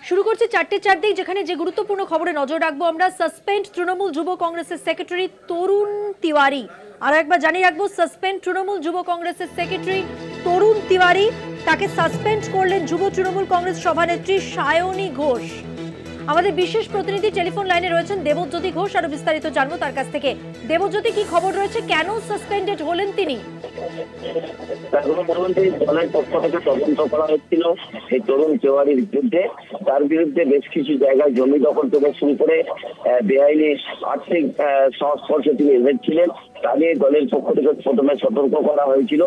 শুরু করছি 4:04 দিক, যেখানে যে গুরুত্বপূর্ণ খবরে নজর রাখবো আমরা। সাসপেন্ড তৃণমূল যুব কংগ্রেসের সেক্রেটারি তরুণ তিওয়ারি। আর একবার জানিয়ে রাখবো, সাসপেন্ড তৃণমূল যুব কংগ্রেসের সেক্রেটারি তরুণ তিওয়ারি। তাকে সাসপেন্ড করলেন যুব তৃণমূল কংগ্রেস সভানেত্রী সায়নী ঘোষ। আমাদের বিশেষ প্রতিনিধি টেলিফোন লাইনে রয়েছেন দেবজ্যোতি ঘোষ, আরো বিস্তারিত জানবো তার কাছ থেকে। দেবজ্যোতি, কি খবর রয়েছে, কেন সাসপেন্ডেড হলেন তিনি? দলের পক্ষ থেকে তদন্ত করা হচ্ছিল এই তরুণ তেওয়ারির বিরুদ্ধে। তার বিরুদ্ধে বেশ কিছু জায়গায় জমি দখল থেকে শুরু করে বেআইনি আর্থিক সংস্পর্শে তিনি এসেছিলেন। তা নিয়ে দলের পক্ষ থেকে প্রথমে সতর্ক করা হয়েছিল।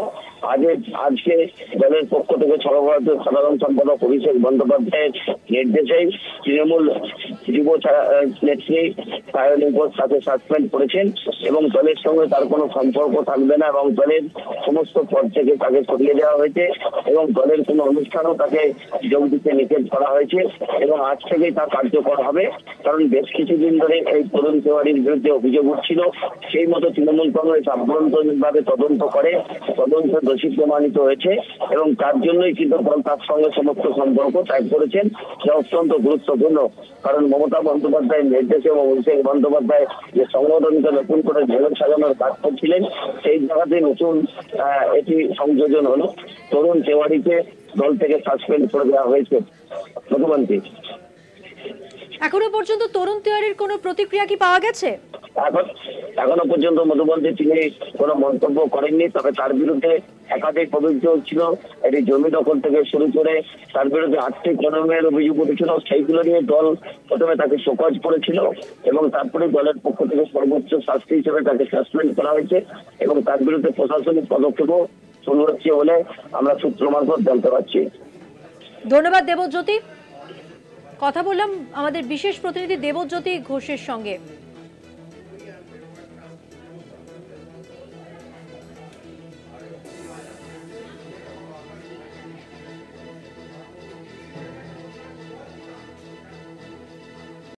আজকে দলের পক্ষ থেকে সর্বভারতীয় সাধারণ সম্পাদক অভিষেক বন্দ্যোপাধ্যায়ের নির্দেশে তৃণমূল যুব নেত্রী সায়নী ঘোষ তাকে সাসপেন্ড করেছেন এবং দলের সঙ্গে তার কোনো সম্পর্ক থাকবে না এবং দলের সমস্ত পদ থেকে তাকে সরিয়ে দেওয়া হয়েছে এবং দলের কোনো অনুষ্ঠানও তাকে যোগ দিতে নিষেধ করা হয়েছে এবং আজ থেকেই তা কার্যকর হবে। কারণ বেশ কিছুদিন ধরে এই তরুণ তেওয়ারির বিরুদ্ধে অভিযোগ উঠছিল, সেই মতো তৃণমূল কংগ্রেস আভ্যন্তরীণভাবে তদন্ত করে তদন্ত দোষী প্রমাণিত হয়েছে এবং তার জন্যই কিন্তু তার সঙ্গে সমস্ত সম্পর্ক ত্যাগ করেছেন, যা অত্যন্ত গুরুত্বপূর্ণ। কারণ মমতা বন্দ্যোপাধ্যায়ের নির্দেশে এবং অভিষেক বন্দ্যোপাধ্যায় যে সংগঠনকে নতুন করে ঝেলন সাজানোর কাজ করছিলেন, সেই জায়গাতে নতুন এটি সংযোজন হলো। তরুণ তেওয়ারিকে দল থেকে সাসপেন্ড করে দেওয়া হয়েছে। মধুবন্তী, এখনো পর্যন্ত তরুণ তিওয়ারির কোনো প্রতিক্রিয়া কি পাওয়া গেছে? এখনো পর্যন্ত মধুবন্তী তিনি কোনো মন্তব্য করেননি, তবে তার বিরুদ্ধে একাধিক অভিযোগ ছিল। এটি জমি দখল থেকে শুরু করে তার বিরুদ্ধে আর্থিক অনিয়মের অভিযোগ উঠেছিল। সেইগুলো নিয়ে দল প্রথমে তাকে শোকজ করেছিল এবং তারপরে দলের পক্ষ থেকে সর্বোচ্চ শাস্তি হিসেবে তাকে সাসপেন্ড করা হয়েছে এবং তার বিরুদ্ধে প্রশাসনিক পদক্ষেপও শুরু হচ্ছে বলে আমরা সূত্র মারফত জানতে পারছি। ধন্যবাদ দেবজ্যোতি। কথা বললাম আমাদের বিশেষ প্রতিনিধি দেবজ্যোতি ঘোষের সঙ্গে।